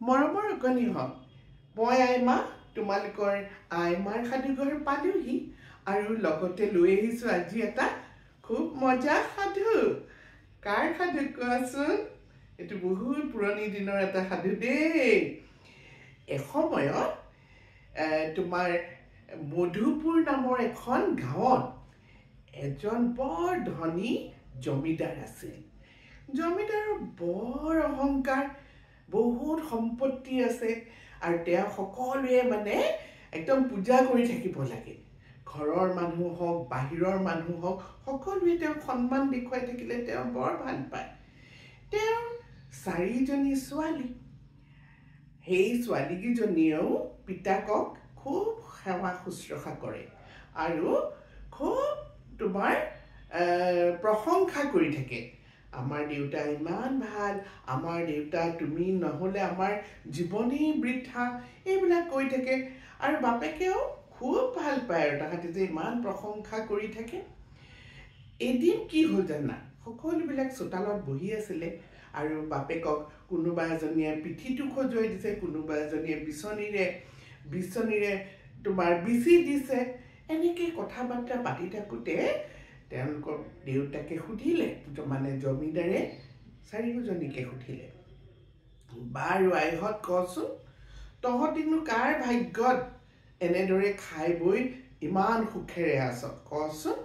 মৰমৰ অকণি হওক মই আইমা তোমালোকৰ আইমাৰ সাধুঘৰ পালোহি আৰু লগতে লৈ আহিছোঁ আজি এটা খুব মজা সাধু কাৰ সাধু কোৱাচোন এইটো বহুত পুৰণি দিনৰ এটা সাধু দেই এসময়ত তোমাৰ মধুপুৰ নামৰ এখন গাঁৱত এজন বৰ ধনী জমিদাৰ আছিল জমিদাৰৰ বৰ অহংকাৰ বহুত সম্পত্তি আছে আৰু তেওঁ সকলোৱে একদম পূজা কৰি থাকিব লাগে ঘৰৰ মানুহ হওক বাহিৰৰ মানুহ হওক সকলোৱে তেওঁক সন্মান দেখুৱাই থাকিলে তেওঁ বৰ ভাল পায় তেওঁৰ চাৰিজনী ছোৱালী সেই ছোৱালীকেইজনীয়েও পিতাকক খুব সেৱা শুশ্ৰূষা কৰে আৰু খুব তোমাৰ প্ৰশংসা কৰি থাকে আমাৰ দেউতা ইমান ভাল আমাৰ দেউতা তুমি নহলে আমাৰ জীৱনেই বৃথা এইবিলাক কৈ থাকে আৰু বাপেকেও খুব ভাল পায় আৰু তাহাঁতে যে ইমান প্ৰশংসা কৰি থাকে এদিন কি হ'ল জানা সকলোবিলাক চোতালত বহি আছিলে আৰু বাপেকক কোনোবা এজনীয়ে পিঠিটো খজুৱাই দিছে কোনোবা এজনীয়ে বিচনীৰে তোমাৰ বিচি দিছে এনেকৈ কথা বাৰ্তা পাতি থাকোঁতে তেওঁলোকৰ দেউতাকে সুধিলে জমিদাৰে চাৰিওজনীকে সুধিলে বাৰু আইহঁত কচোন তহঁতিনো কাৰ ভাগ্যত এনেদৰে খাই বৈ ইমান সুখেৰে আছ কচোন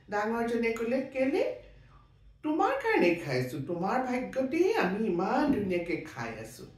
ডাঙৰজনে ক'লে কেলে তোমাৰ কাৰণে খাইছোঁ তোমাৰ ভাগ্যতেই আমি ইমান ধুনীয়াকৈ খাই আছোঁ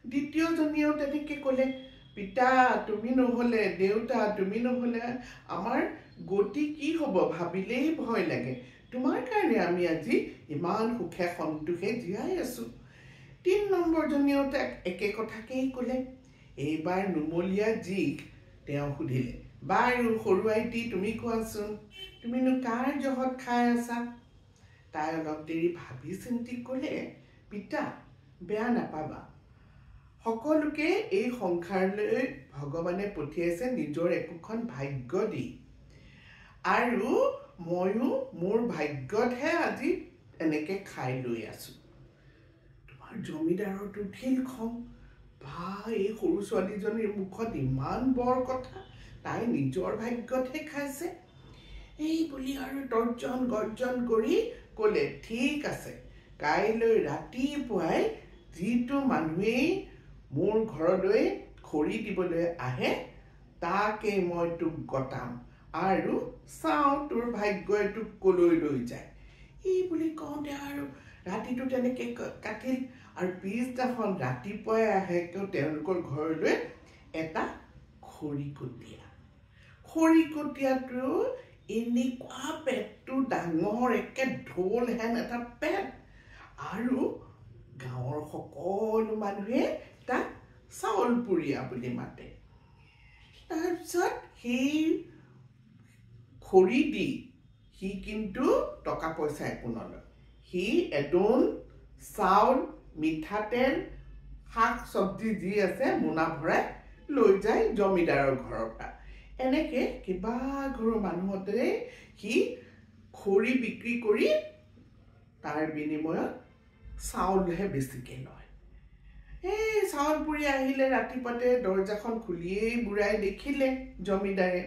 দ্বিতীয়জনীয়েও তেনেকৈ ক'লে পিতা তুমি নহ'লে দেউতা তুমি নহ'লে আমাৰ গতি কি হ'ব ভাবিলেই ভয় লাগে তোমাৰ কাৰণে আমি আজি ইমান সুখে সন্তোষে জীয়াই আছোঁ ৩ নম্বৰজনীয়েও তাক একে কথাকেই ক'লে এইবাৰ নুমলীয়া জীক তেওঁ সুধিলে বাৰু সৰু আইটি তুমি কোৱাচোন তুমিনো কাৰ জহত খাই আছা তাই অলপ দেৰি ভাবি চিন্তি ক'লে পিতা বেয়া নাপাবা সকলোকে এই সংসাৰলৈ ভগৱানে পঠিয়াইছে নিজৰ একোখন ভাগ্য দি আৰু ময়ো মোৰ ভাগ্যতহে আজি এনেকৈ খাই লৈ আছোঁ তোমাৰ জমিদাৰৰতো উঠিল খং বা এই সৰু ছোৱালীজনীৰ মুখত ইমান বৰ কথা তাই নিজৰ ভাগ্যতহে খাইছে এই বুলি আৰু তৰ্জন গৰ্জন কৰি ক'লে ঠিক আছে কাইলৈ ৰাতিপুৱাই যিটো মানুহেই মোৰ ঘৰলৈ খৰি দিবলৈ আহে তাকে মই তোক গতাম আৰু চাওঁ তোৰ ভাগ্যই তোক কলৈ লৈ যায় এই বুলি কওঁতে আৰু ৰাতিটো তেনেকৈ কাটিল আৰু পিছদিনাখন ৰাতিপুৱাই আহে তেওঁলোকৰ ঘৰলৈ এটা খৰিকটীয়াটো এনেকুৱা পেটটো ডাঙৰ একে ঢোল হেন এটা পেট আৰু গাঁৱৰ সকলো মানুহে তাক চাউলপুৰীয়া বুলি মাতে তাৰপিছত সেই খৰি দি সি কিন্তু টকা পইচা একো নলয় সি এদোণ চাউল মিঠাতেল শাক চব্জি যি আছে মোনা ভৰাই লৈ যায় জমিদাৰৰ ঘৰৰ পৰা এনেকৈ কেইবাঘৰো মানুহতে সি খৰি বিক্ৰী কৰি তাৰ বিনিময়ত চাউলহে বেছিকৈ লয় এই চাউলপুৰি আহিলে ৰাতিপুৱাতে দৰজাখন খুলিয়েই বুঢ়াই দেখিলে জমিদাৰে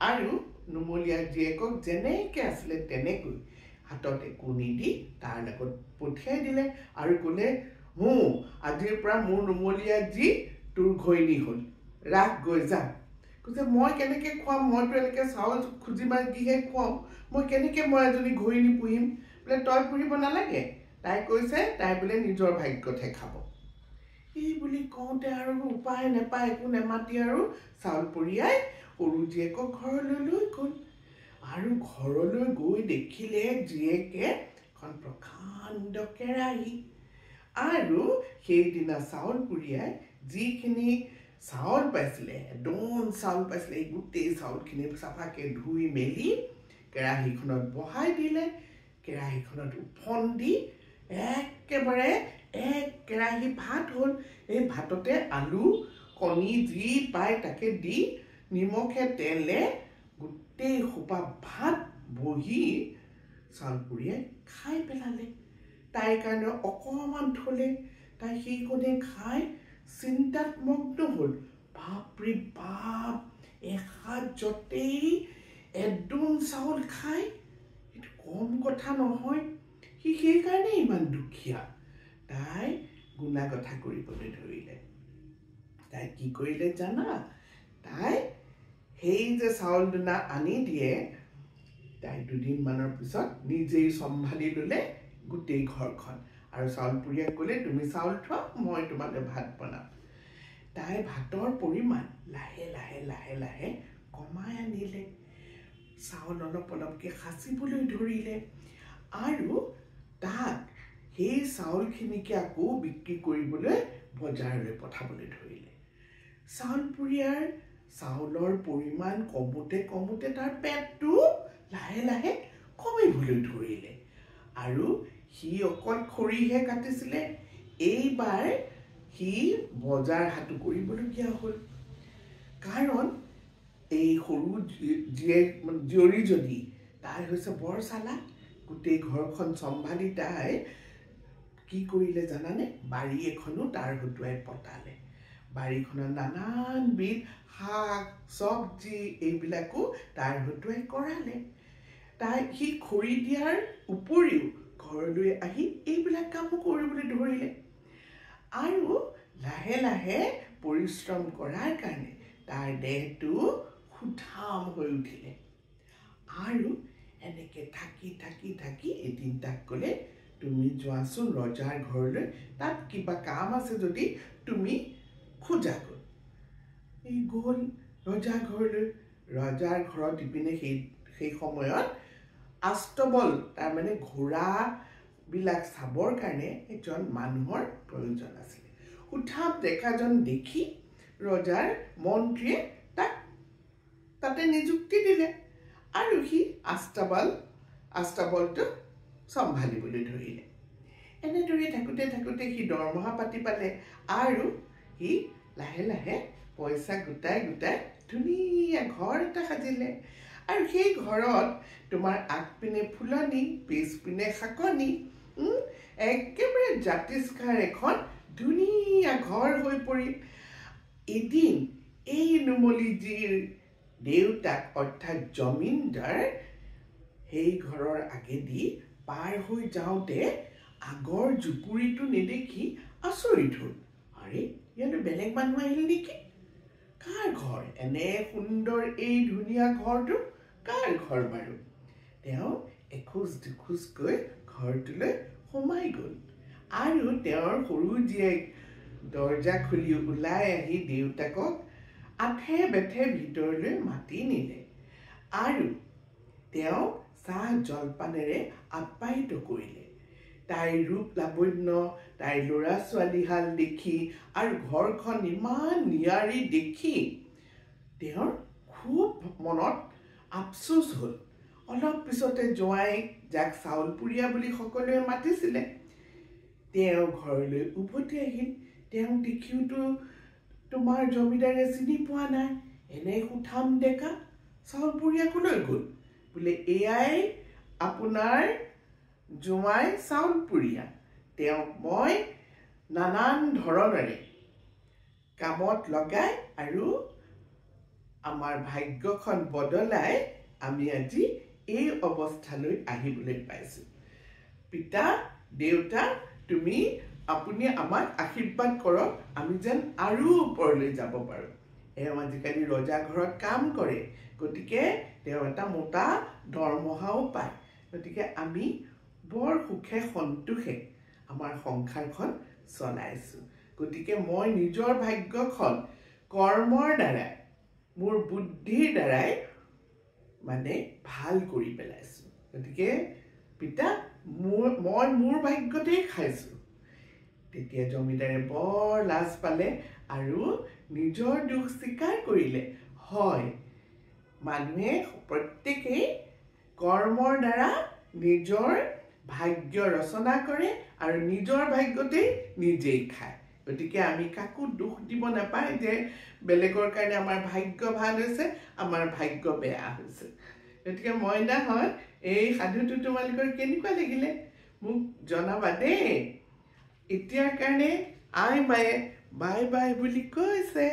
আৰু নুমলীয়া জীয়েকক যেনেকৈ আছিলে তেনেকৈ হাতত একো নিদি তাৰ লগত পঠিয়াই দিলে আৰু ক'লে আজিৰ পৰা মোৰ নুমলীয়া জী তোৰ ঘৈণী হ'ল ৰাখ গৈ যা কৈছে মই কেনেকৈ খুৱাম মইতো এনেকৈ চাউল খুজি মাগিহে খুৱাম মই কেনেকৈ মই এজনী ঘৈণী পুহিম বোলে তই পুহিব নালাগে তাই কৈছে তাই বোলে নিজৰ ভাগ্যতহে খাব এই বুলি কওঁতে আৰু উপায় নাপায় একো নেমাতি আৰু চাউলপুৰীয়াই সৰু জীয়েকক ঘৰলৈ লৈ গ'ল আৰু ঘৰলৈ গৈ দেখিলে জীয়েকে এখন প্ৰকাণ্ড কেৰাহী আৰু সেইদিনা চাউলপুৰীয়াই যিখিনি চাউল পাইছিলে এদোণ চাউল পাইছিলে এই গোটেই চাউলখিনি চাফাকৈ ধুই মেলি কেৰাহীখনত বহাই দিলে কেৰাহীখনত উফন দি একেবাৰে এক কেৰাহী ভাত হ'ল এই ভাততে আলু কণী যি পায় তাকে দি নিমখে তেলে গোটেই সোপা ভাত বহি চাউলপুৰীয়াই খাই পেলালে তাইৰ কাৰণে অকণমান থ'লে তাই সেইকণে খাই চিন্তাত মগ্ন হ'ল বাপৰে বাপ এসাঁজ যতেই এদোণ চাউল খাই এইটো কম কথা নহয় সি সেইকাৰণে ইমান দুখীয়া তাই গুণা কথা কৰিবলৈ ধৰিলে তাই কি কৰিলে জানা তাই সেই যে চাউল দুনা আনি দিয়ে তাই দুদিনমানৰ পিছত নিজেই চম্ভালি ল'লে গোটেই ঘৰখন আৰু চাউলপুৰীয়াক ক'লে তুমি চাউল থোৱা মই তোমালৈ ভাত বনাম তাই ভাতৰ পৰিমাণ লাহে লাহে লাহে লাহে কমাই আনিলে চাউল অলপ অলপকৈ সাঁচিবলৈ ধৰিলে আৰু তাক সেই চাউলখিনিকে আকৌ বিক্ৰী কৰিবলৈ বজাৰলৈ পঠাবলৈ ধৰিলে চাউলপুৰীয়াৰ চাউলৰ পৰিমাণ কমোতে কমোতে তাৰ পেটটো লাহে লাহে কমিবলৈ ধৰিলে আৰু সি অকল খৰিহে কাটিছিলে এইবাৰ সি বজাৰ হাতু কৰিবলগীয়া হ'ল কাৰণ এই সৰু জীয়ৰীজনী তাই হৈছে বৰ চালাক গোটেই ঘৰখন চম্ভালি তাই কি কৰিলে জানানে বাৰী এখনো তাৰ হতুৱাই পতালে বাৰীখনত নানানবিধ শাক চব্জি এইবিলাকো তাৰ হতুৱাই কৰালে তাই সি খৰি দিয়াৰ উপৰিও ঘৰলৈ আহি এইবিলাক কামো কৰিবলৈ ধৰিলে আৰু লাহে লাহে পৰিশ্ৰম কৰাৰ কাৰণে তাৰ দেহটো সুঠাম হৈ উঠিলে আৰু এনেকৈ থাকি থাকি থাকি এদিন তাক ক'লে তুমি যোৱাচোন ৰজাৰ ঘৰলৈ তাত কিবা কাম আছে যদি তুমি খোজা গ'ল এই গ'ল ৰজাৰ ঘৰলৈ ৰজাৰ ঘৰত ইপিনে সেই সময়ত আষ্টবল তাৰমানে ঘোঁৰাবিলাক চাবৰ কাৰণে এজন মানুহৰ প্ৰয়োজন আছিলে সুঠাম ডেকাজন দেখি ৰজাৰ মন্ত্ৰীয়ে তাক তাতে নিযুক্তি দিলে আৰু সি আষ্টাবলটো চম্ভালিবলৈ ধৰিলে এনেদৰে থাকোঁতে থাকোঁতে সি দৰমহা পাতি পালে আৰু সি লাহে লাহে পইচা গোটাই গোটাই ধুনীয়া ঘৰ এটা সাজিলে আৰু সেই ঘৰত তোমাৰ আগপিনে ফুলনি পিছপিনে শাকনি একেবাৰে জাতিস্কাৰ এখন ধুনীয়া ঘৰ হৈ পৰিল এদিন এই নুমলীজীৰ দেউতাক অৰ্থাৎ জমিনদাৰ সেই ঘৰৰ আগেদি পাৰ হৈ যাওঁতে আগৰ জুপুৰিটো নেদেখি আচৰিত হ'ল আৰে ইয়ালৈ বেলেগ মানুহ আহিল নেকি কাৰ ঘৰ এনে সুন্দৰ এই ধুনীয়া ঘৰটো কাৰ ঘৰ বাৰু তেওঁ এখোজ দুখোজকৈ ঘৰটোলৈ সোমাই গ'ল আৰু তেওঁৰ সৰু জীয়েক দৰ্জা খুলি ওলাই আহি দেউতাকক আঠে বেঠে ভিতৰলৈ মাতি নিলে আৰু তেওঁ চাহ জলপানেৰে আপ্যায়িত কৰিলে তাইৰ ৰূপ লাৱণ্য তাইৰ ল'ৰা ছোৱালীহাল দেখি আৰু ঘৰখন ইমান নিয়াৰী দেখি তেওঁৰ খুব মনত আফচোচ হ'ল অলপ পিছতে জোঁৱাইক যাক চাউলপুৰীয়া বুলি সকলোৱে মাতিছিলে তেওঁ ঘৰলৈ উভতি আহিল তেওঁ দেখিওতো তোমাৰ জমিদাৰে চিনি পোৱা নাই এনে সুঠাম ডেকা চাউলপুৰীয়া কলৈ গ'ল বোলে এয়াই আপোনাৰ জোঁৱাই চাউলপুৰীয়া তেওঁক মই নানান ধৰণেৰে কামত লগাই আৰু আমাৰ ভাগ্যখন বদলাই আমি আজি এই অৱস্থালৈ আহিবলৈ পাইছোঁ পিতা দেউতা আপুনি আমাক আশীৰ্বাদ কৰক আমি যেন আৰু ওপৰলৈ যাব পাৰোঁ এওঁ আজিকালি ৰজা ঘৰত কাম কৰে গতিকে তেওঁ এটা মোটা দৰমহাও পায় গতিকে আমি বৰ সুখে সন্তোষে আমাৰ সংসাৰখন চলাইছোঁ গতিকে মই নিজৰ ভাগ্যখন কৰ্মৰ দ্বাৰাই মোৰ বুদ্ধিৰ দ্বাৰাই মানে ভাল কৰি পেলাইছোঁ গতিকে পিতা মই মোৰ ভাগ্যতেই খাইছোঁ তেতিয়া জমিদাৰে বৰ লাজ পালে আৰু নিজৰ দুখ স্বীকাৰ কৰিলে হয় মানুহে প্ৰত্যেকেই কৰ্মৰ দ্বাৰা নিজৰ ভাগ্য ৰচনা কৰে আৰু নিজৰ ভাগ্যতেই নিজেই খায় গতিকে আমি কাকো দুখ দিব নাপায় যে বেলেগৰ কাৰণে আমাৰ ভাগ্য ভাল হৈছে আমাৰ ভাগ্য বেয়া হৈছে গতিকে মইনাহঁত এই সাধুটো তোমালোকৰ কেনেকুৱা লাগিলে মোক জনাবা দেই এতিয়াৰ কাৰণে আই মায়ে বাই বাই বুলি কৈছে।